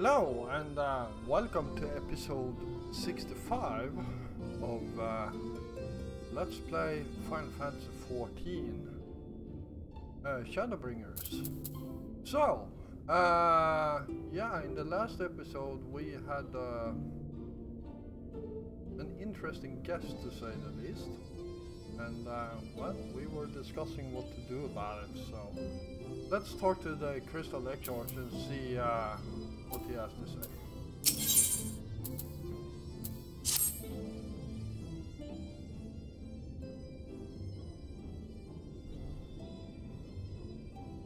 Hello and welcome to episode 65 of Let's Play Final Fantasy 14 Shadowbringers. So, yeah, in the last episode we had an interesting guest, to say the least, and well, we were discussing what to do about it. So let's talk to the Crystal Exarch and see what he has to say.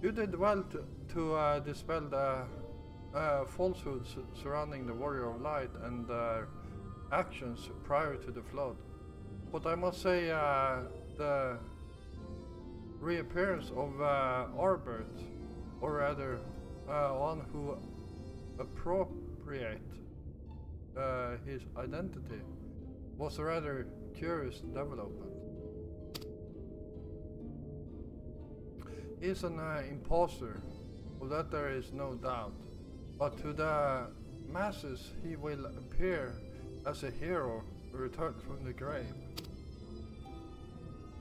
You did well to dispel the falsehoods surrounding the Warrior of Light and their actions prior to the flood. But I must say the reappearance of Arbert, or rather one who appropriate his identity, was a rather curious development. He is an imposter, of that there is no doubt, but to the masses he will appear as a hero returned from the grave.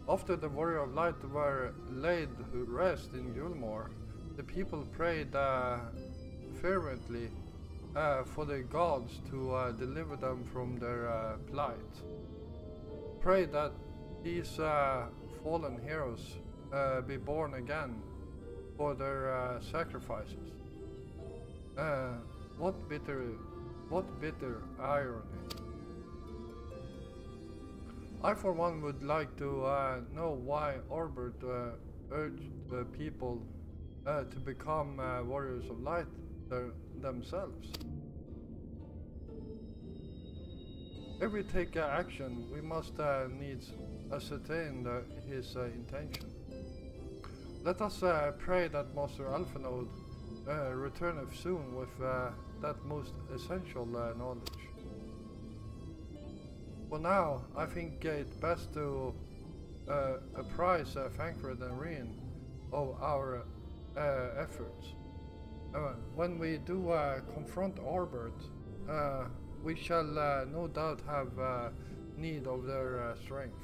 After the Warrior of Light were laid to rest in Gulmore, the people prayed fervently for the gods to deliver them from their plight. Pray that these fallen heroes be born again for their sacrifices. What bitter irony. I for one would like to know why Arbert urged the people to become warriors of light themselves. If we take action, we must needs ascertain his intention. Let us pray that Master Alphanode returneth soon with that most essential knowledge. For now, I think it best to apprise Thancred and Rien of our efforts. When we do confront Arbert, we shall no doubt have need of their strength.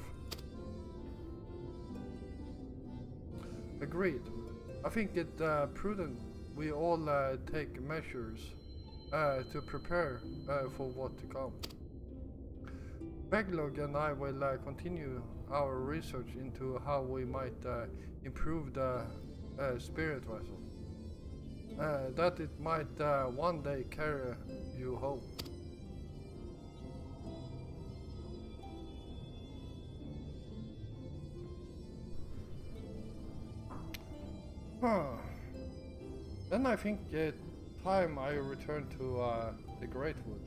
Agreed. I think it prudent we all take measures to prepare for what to come. Beglog and I will continue our research into how we might improve the spirit vessel, that it might one day carry you home. Then I think it's time I return to the Great Wood.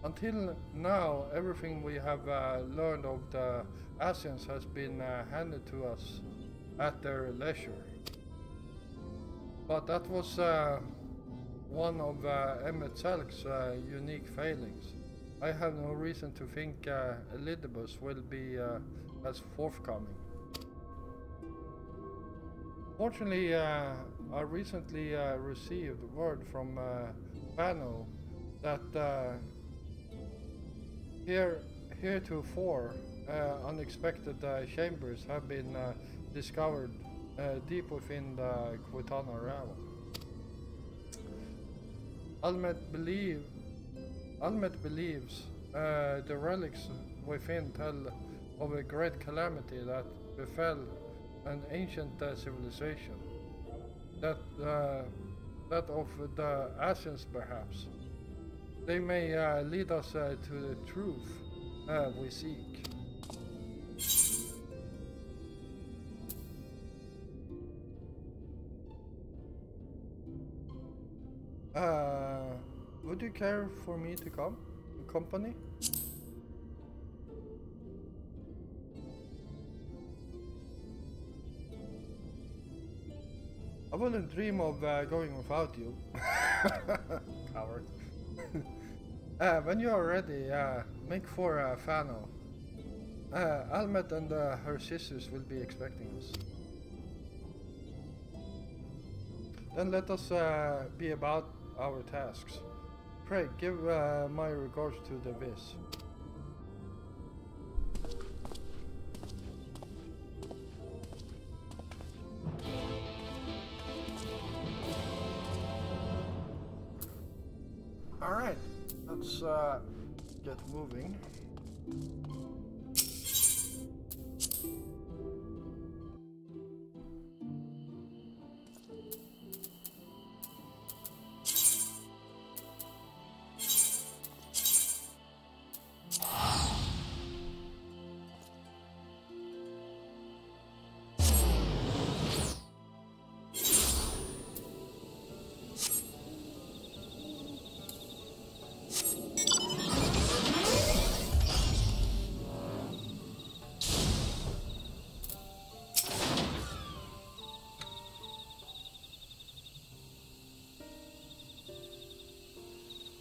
Until now, everything we have learned of the Asians has been handed to us at their leisure. But that was one of Emmett Selk's unique failings. I have no reason to think Elidibus will be as forthcoming. Fortunately, I recently received word from Bano that heretofore unexpected chambers have been discovered deep within the Quitana realm. Almet believes the relics within tell of a great calamity that befell an ancient civilization, that of the Asians perhaps. They may lead us to the truth we seek. Would you care for me to come? Company? I wouldn't dream of going without you. Coward. When you are ready, make for Fano. Almet and her sisters will be expecting us. Then let us be about our tasks. Pray, give my regards to the Viz. Alright, let's get moving.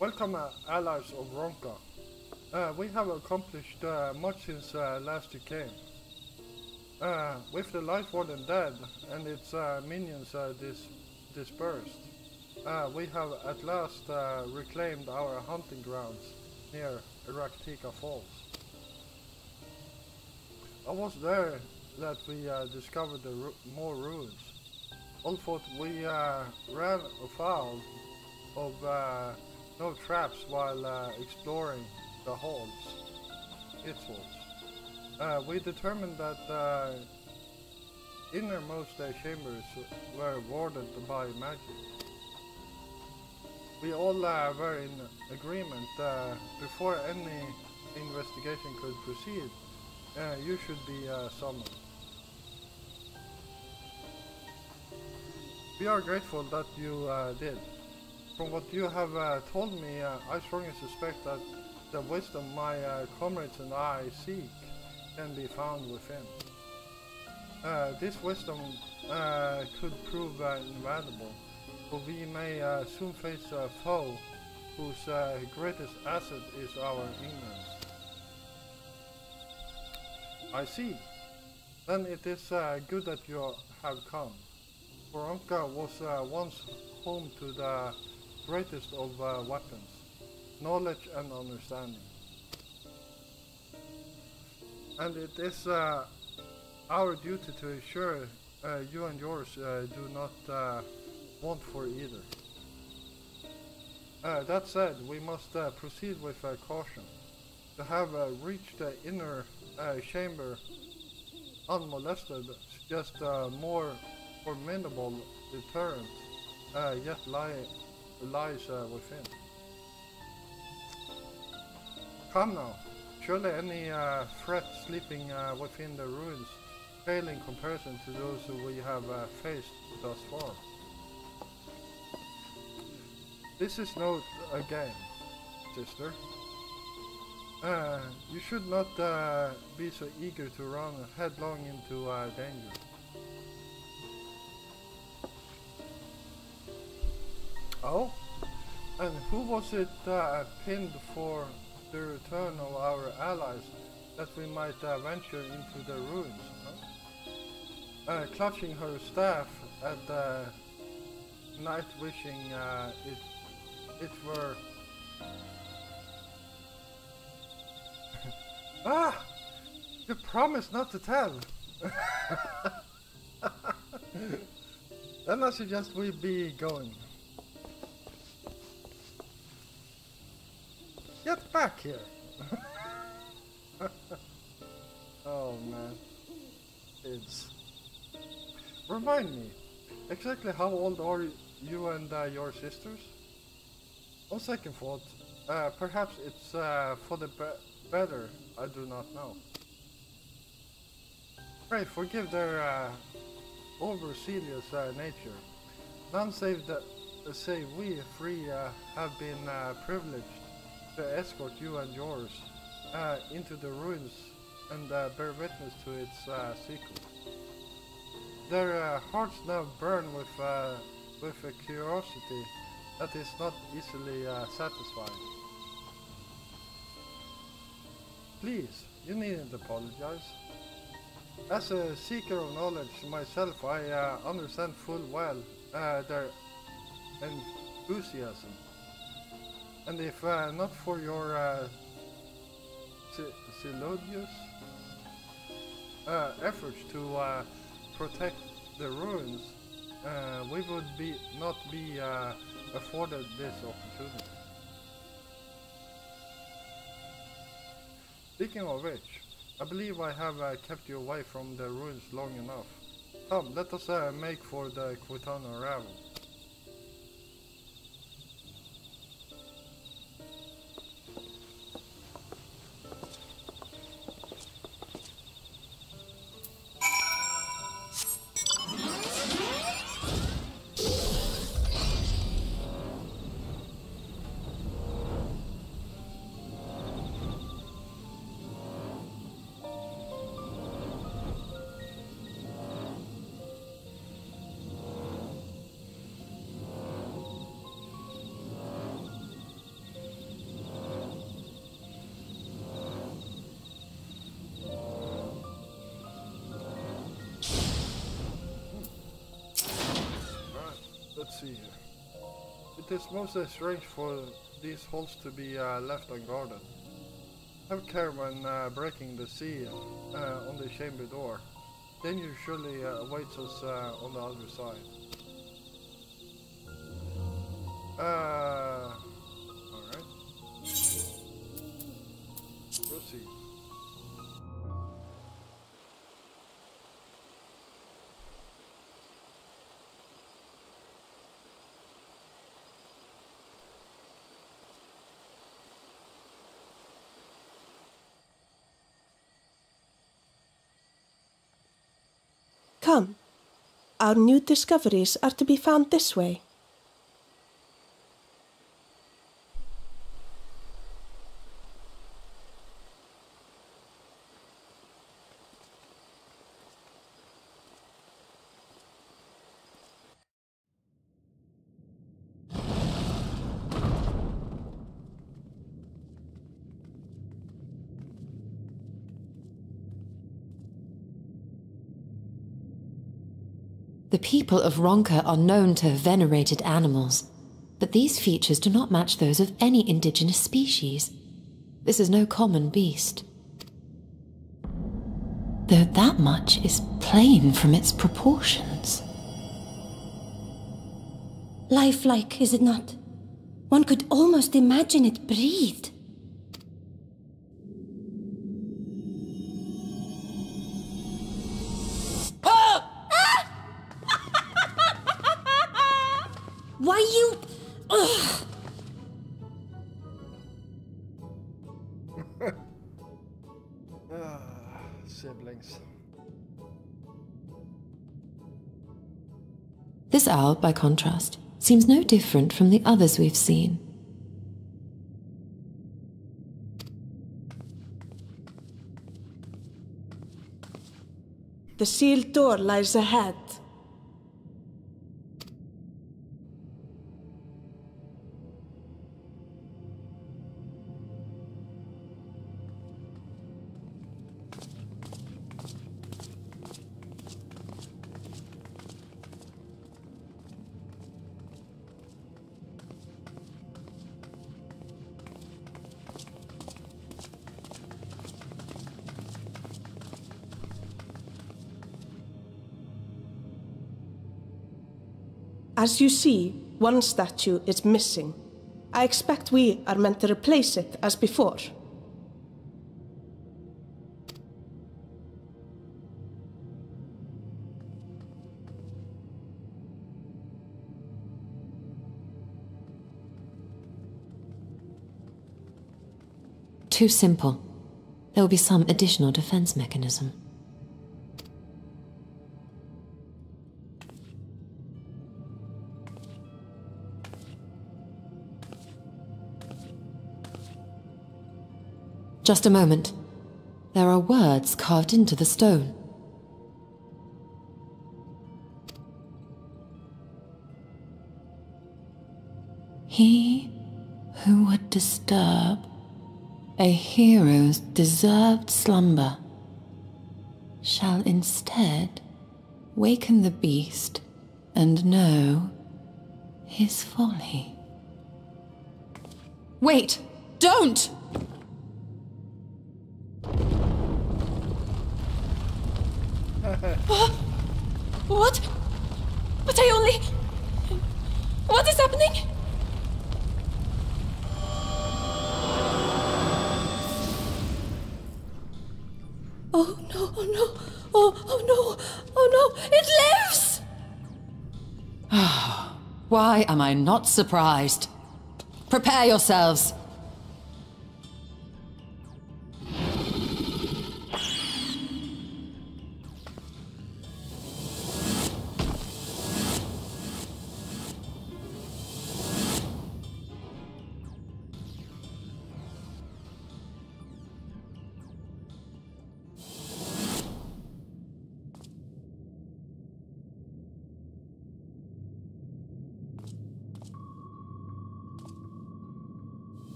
Welcome, allies of Ronka. We have accomplished much since last you came. With the Light Warden dead and its minions dispersed, we have at last reclaimed our hunting grounds near Raktika Falls. I was there that we discovered more ruins. Although we ran afoul of no traps while exploring the halls, its walls. We determined that innermost chambers were warded by magic. We all were in agreement before any investigation could proceed, you should be summoned. We are grateful that you did. From what you have told me, I strongly suspect that the wisdom my comrades and I seek can be found within. This wisdom could prove invaluable, for we may soon face a foe whose greatest asset is our ignorance. I see. Then it is good that you have come. Ronka was once home to the greatest of weapons, knowledge and understanding. And it is our duty to ensure you and yours do not want for either. That said, we must proceed with caution. To have reached the inner chamber unmolested suggests more formidable deterrent yet lies within. Come now, surely any threat sleeping within the ruins fail in comparison to those who we have faced thus far. This is no game, sister. You should not be so eager to run headlong into danger. Oh? And who was it pinned for the return of our allies that we might venture into the ruins? Huh? Clutching her staff at the night, wishing it were... Ah! You promised not to tell! Then I suggest we be going. Get back here! Oh man. Kids. Remind me, exactly how old are you and your sisters? On second thought, perhaps it's for the better, I do not know. Pray forgive their overzealous nature. None save we three have been privileged to escort you and yours into the ruins and bear witness to its secret. Their hearts now burn with a curiosity that is not easily satisfied. Please, you needn't apologize. As a seeker of knowledge myself, I understand full well their enthusiasm. And if not for your Silodius efforts to protect the ruins, we would not be afforded this opportunity. Speaking of which, I believe I have kept you away from the ruins long enough. Come, let us make for the Quitano Ravel. Let's see here. It is most strange for these holes to be left unguarded. Have care when breaking the seal on the chamber door. Then you surely awaits us on the other side. Alright. Proceed. Come. Our new discoveries are to be found this way. The people of Ronka are known to have venerated animals, but these features do not match those of any indigenous species. This is no common beast. Though that much is plain from its proportions. Lifelike, is it not? One could almost imagine it breathed. Why you... Ugh. Siblings. This owl, by contrast, seems no different from the others we've seen. The sealed door lies ahead. As you see, one statue is missing. I expect we are meant to replace it as before. Too simple. There will be some additional defense mechanism. Just a moment. There are words carved into the stone. He who would disturb a hero's deserved slumber shall instead waken the beast and know his folly. Wait! Don't! What? But I only... What is happening? Oh no, oh no, oh no, oh no, it lives! Why am I not surprised? Prepare yourselves!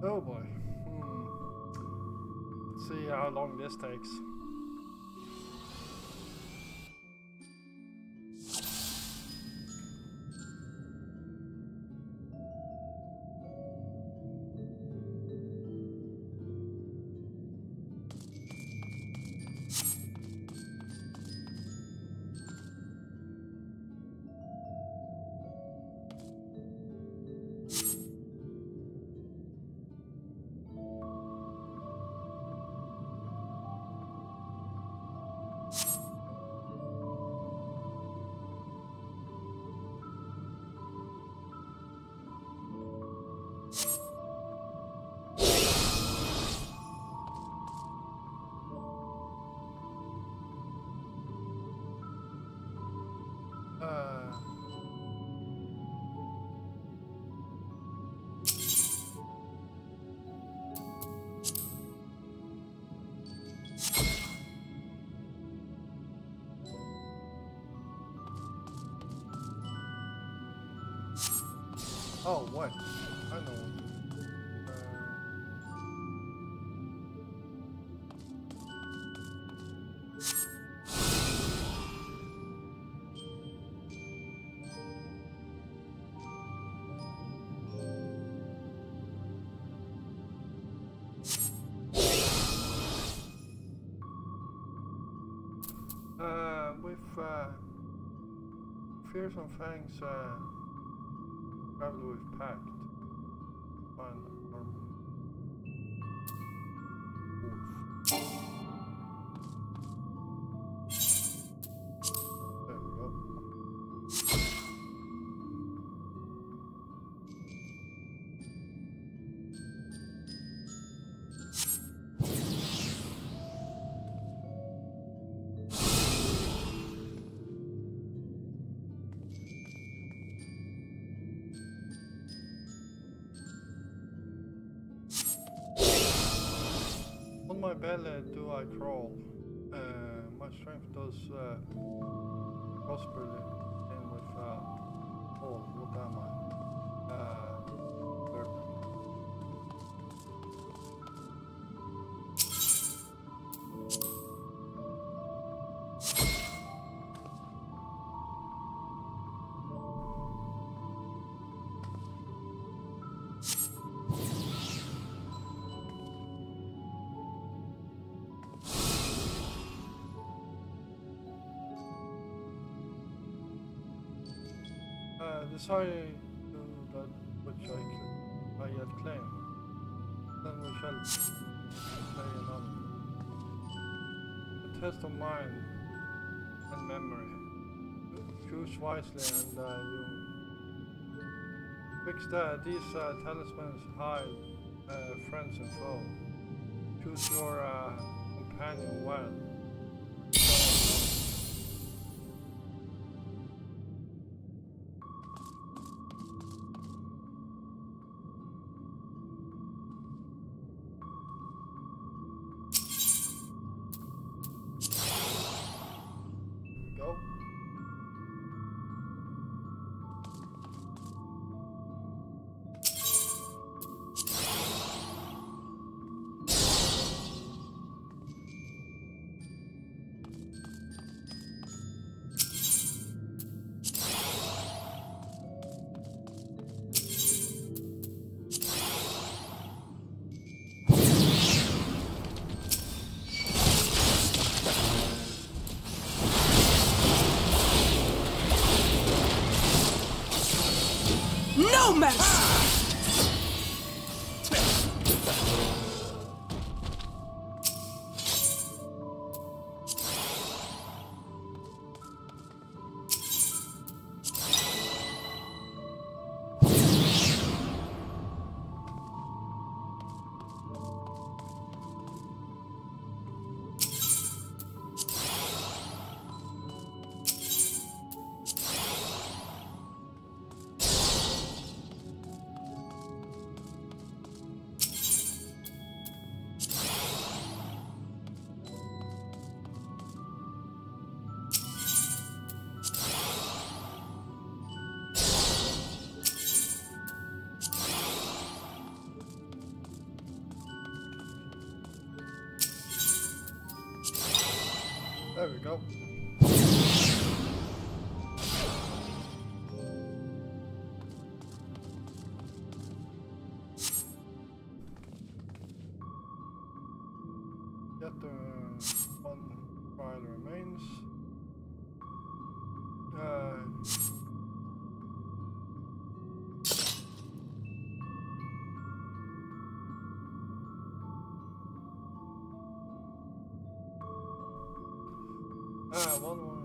Oh boy. Let's see how long this takes. Oh, what? I know. With fearsome fangs, travel with pact. Find armor. There we go. On my belly do I crawl. My strength does prosperly and with oh, what am I? Burp. Desire to that which I yet claim, then we shall play another. A test of mind and memory. Choose wisely and you fix these talismans hide friends and foe. Choose your companion well. No mercy! There we go. Get the one file remains. One more.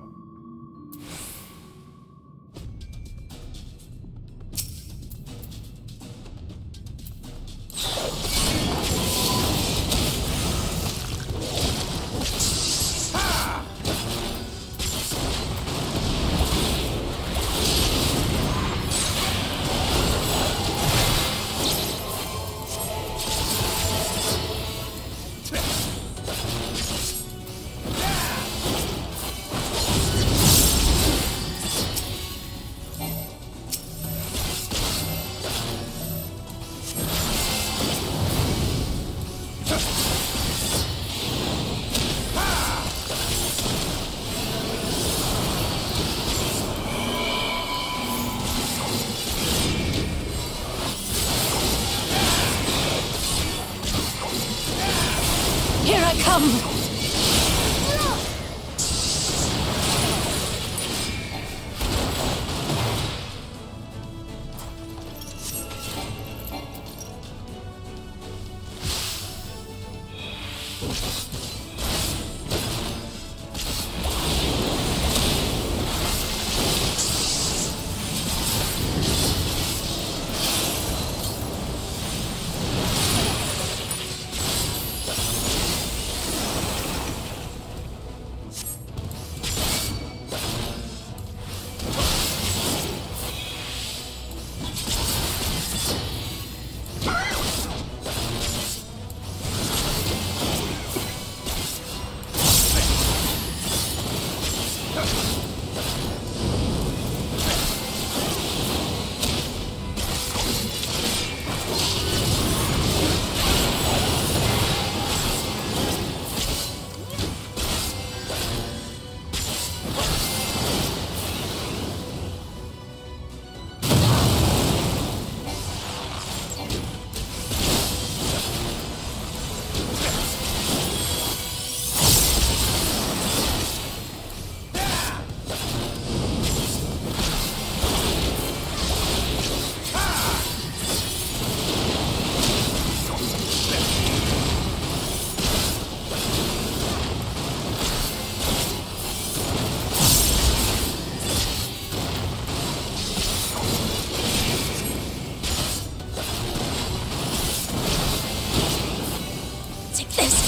Here I come!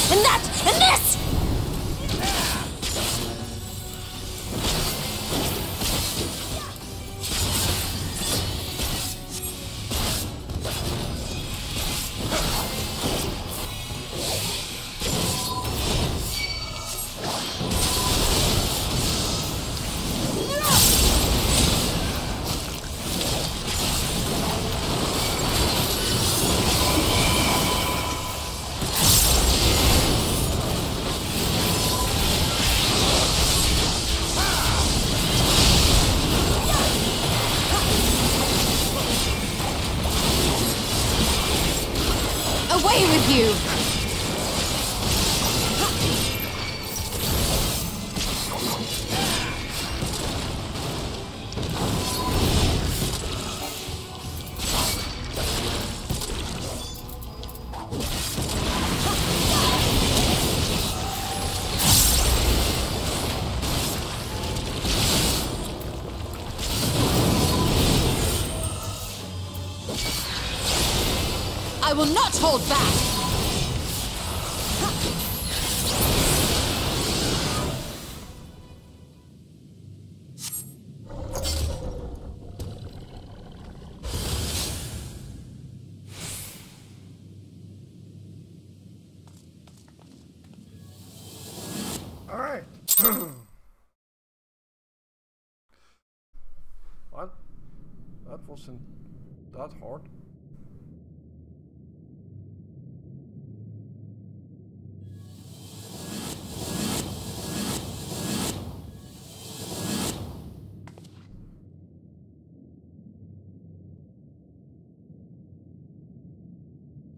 And that! And this! Away with you! I will not hold back! Alright. What? That wasn't that hard.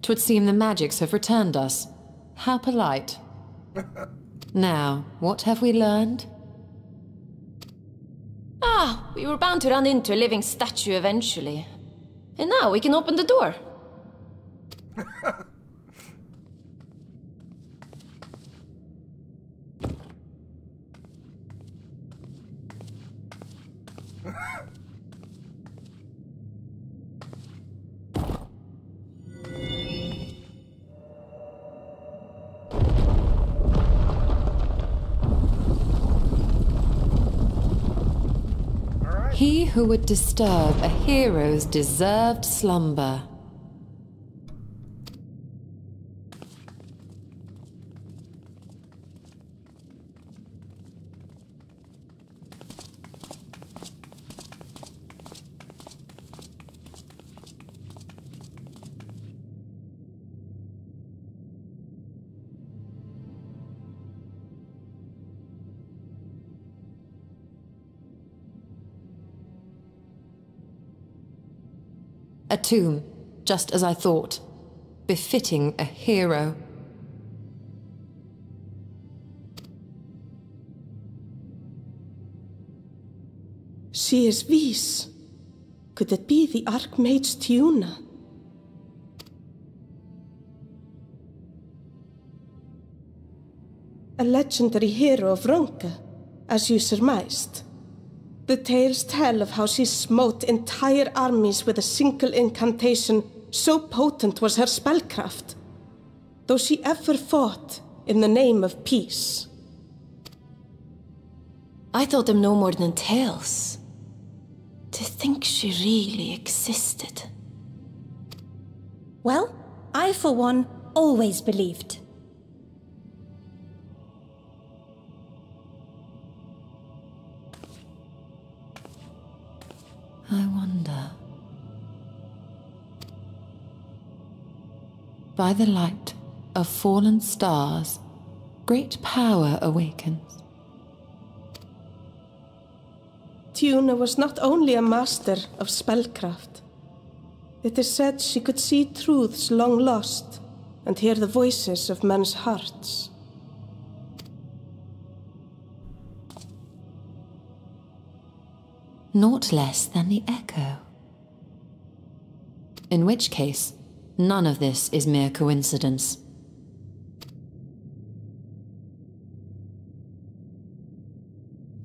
Twould seem the magics have returned us. How polite. Now, what have we learned? Ah, we were bound to run into a living statue eventually. And now we can open the door. He who would disturb a hero's deserved slumber. A tomb, just as I thought. Befitting a hero. She is Vis. Could it be the Archmage Tiuna? A legendary hero of Ronka, as you surmised. The tales tell of how she smote entire armies with a single incantation, so potent was her spellcraft. Though she ever fought in the name of peace. I thought them no more than tales. To think she really existed. Well, I for one always believed. I wonder. By the light of fallen stars, great power awakens. Tiuna was not only a master of spellcraft. It is said she could see truths long lost and hear the voices of men's hearts. Naught less than the echo. In which case, none of this is mere coincidence.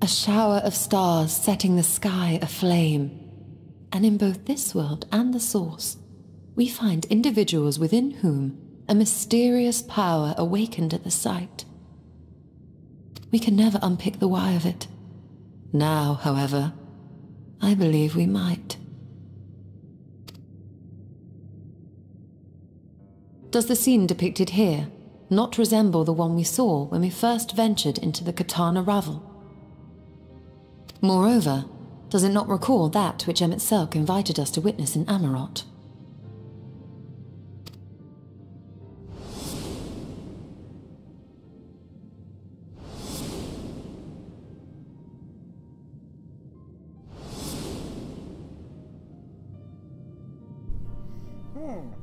A shower of stars setting the sky aflame. And in both this world and the source, we find individuals within whom a mysterious power awakened at the sight. We can never unpick the why of it. Now, however, I believe we might. Does the scene depicted here not resemble the one we saw when we first ventured into the Katana Ravel? Moreover, does it not recall that which Emmett Selk invited us to witness in Amarot?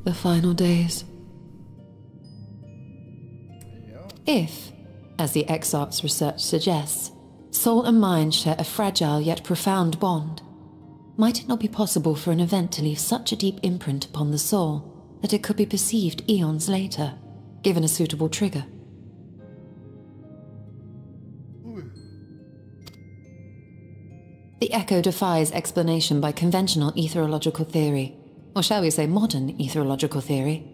The final days. Yeah. If, as the XIV's research suggests, soul and mind share a fragile yet profound bond, might it not be possible for an event to leave such a deep imprint upon the soul that it could be perceived eons later, given a suitable trigger? The echo defies explanation by conventional etherological theory, or shall we say modern, etherological theory.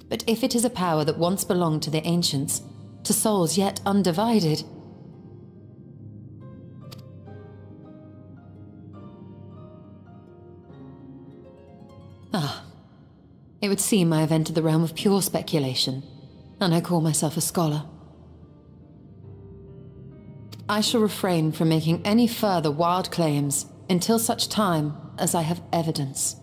But if it is a power that once belonged to the ancients, to souls yet undivided, it would seem I have entered the realm of pure speculation, and I call myself a scholar. I shall refrain from making any further wild claims until such time as I have evidence.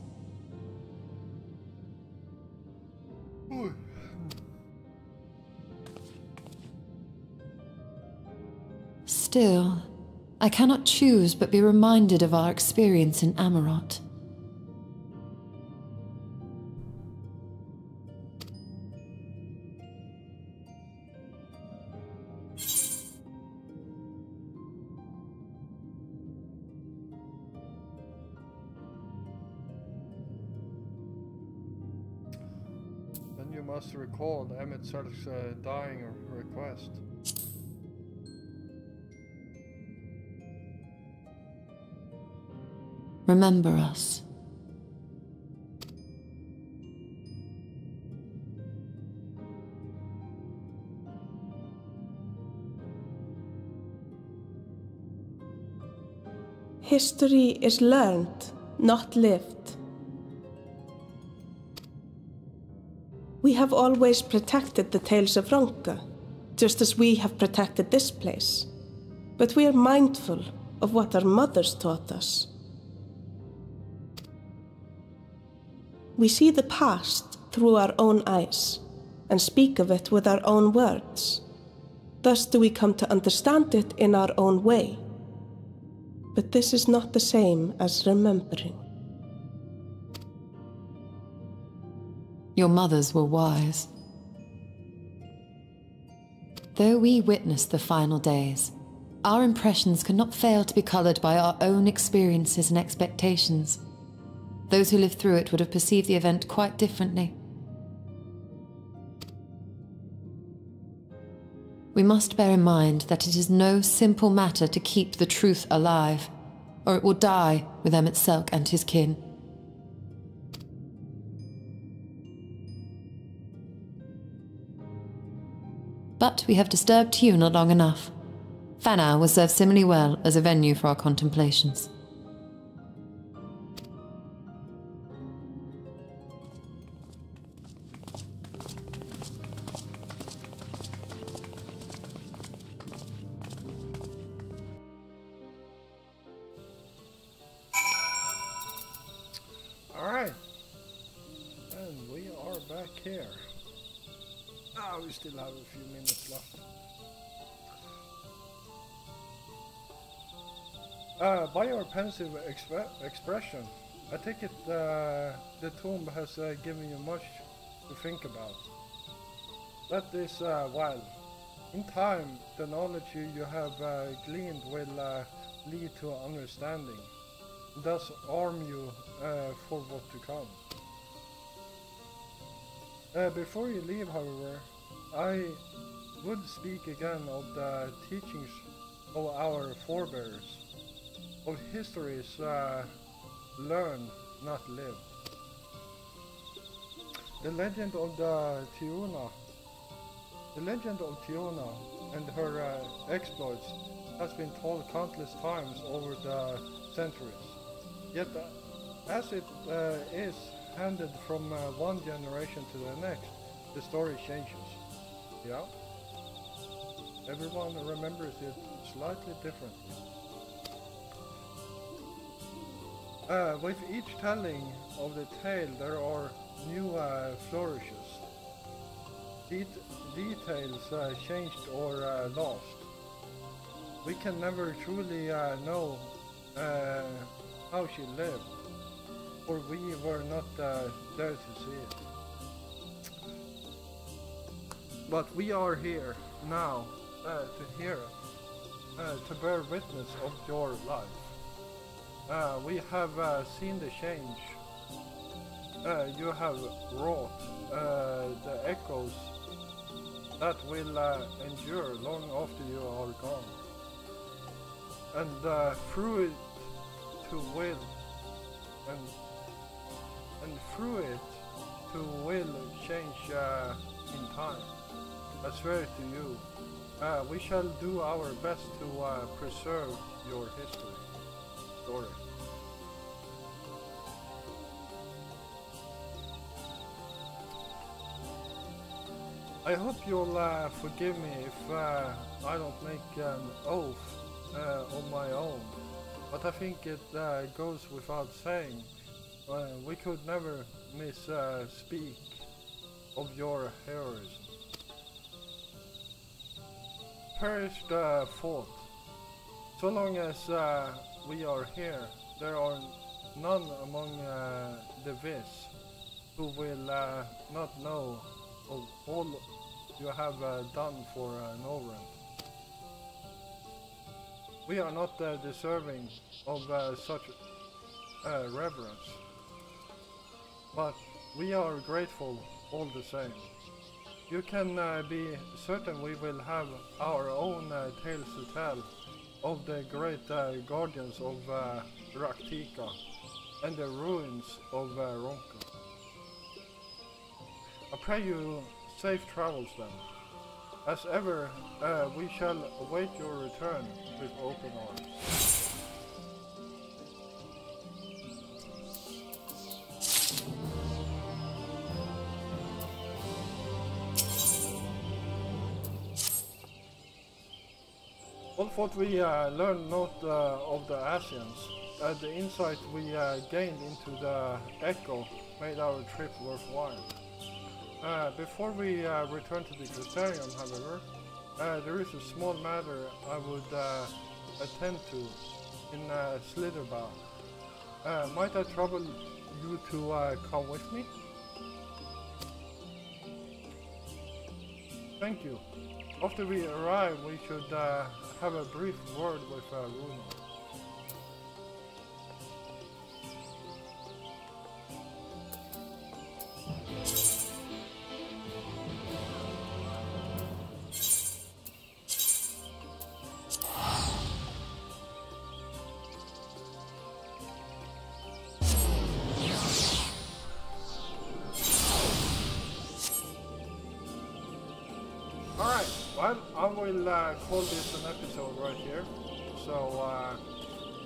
Still, I cannot choose but be reminded of our experience in Amarot. Then you must recall the Emissar's dying request. Remember us. History is learned, not lived. We have always protected the tales of Ronka, just as we have protected this place. But we are mindful of what our mothers taught us. We see the past through our own eyes, and speak of it with our own words. Thus do we come to understand it in our own way. But this is not the same as remembering. Your mothers were wise. Though we witnessed the final days, our impressions could not fail to be colored by our own experiences and expectations. Those who lived through it would have perceived the event quite differently. We must bear in mind that it is no simple matter to keep the truth alive, or it will die with Emet-Selch and his kin. But we have disturbed Tuna long enough. Fana will serve similarly well as a venue for our contemplations. Alright, and we are back here. We still have a few minutes left. By your pensive expression, I take it the tomb has given you much to think about. That is well. In time, the knowledge you have gleaned will lead to understanding, thus arm you for what to come. Before you leave, however, I would speak again of the teachings of our forebears, of histories learned, not lived. The legend of Tiuna and her exploits has been told countless times over the centuries. Yet, as it is handed from one generation to the next, the story changes. Yeah? Everyone remembers it slightly differently. With each telling of the tale, there are new flourishes. Details changed or lost. We can never truly know how she lived, for we were not there to see it. But we are here now to hear it, to bear witness of your life. We have seen the change you have wrought, the echoes that will endure long after you are gone. And through it to will and through it to will change in time. I swear to you, we shall do our best to preserve your story. I hope you'll forgive me if I don't make an oath on my own, but I think it goes without saying. We could never misspeak of your heroism. Perish the thought. So long as we are here, there are none among the Vis who will not know of all you have done for Norrøn. We are not deserving of such reverence, but we are grateful all the same. You can be certain we will have our own tales to tell of the great guardians of Raktika and the ruins of Ronka. I pray you safe travels then. As ever, we shall await your return with open arms. All what we learned not of the Asians, the insight we gained into the Echo made our trip worthwhile. Before we return to the Crystarium, however, there is a small matter I would attend to in Slitherbound. Might I trouble you to come with me? Thank you. After we arrive, we should have a brief word with Runa. Alright, well, I will call this an episode right here. So,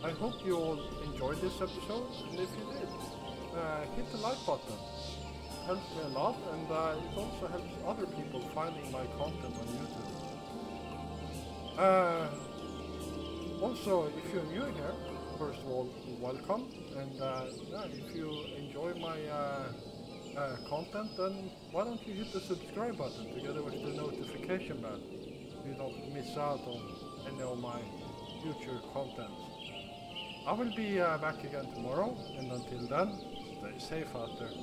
I hope you all enjoyed this episode, and if you did, hit the like button. It helps me a lot, and it also helps other people finding my content on YouTube. Also, if you're new here, first of all, welcome, and yeah, if you enjoy my content, then why don't you hit the subscribe button together with the notification bell so you don't miss out on any of my future content. I will be back again tomorrow, and until then, stay safe out there.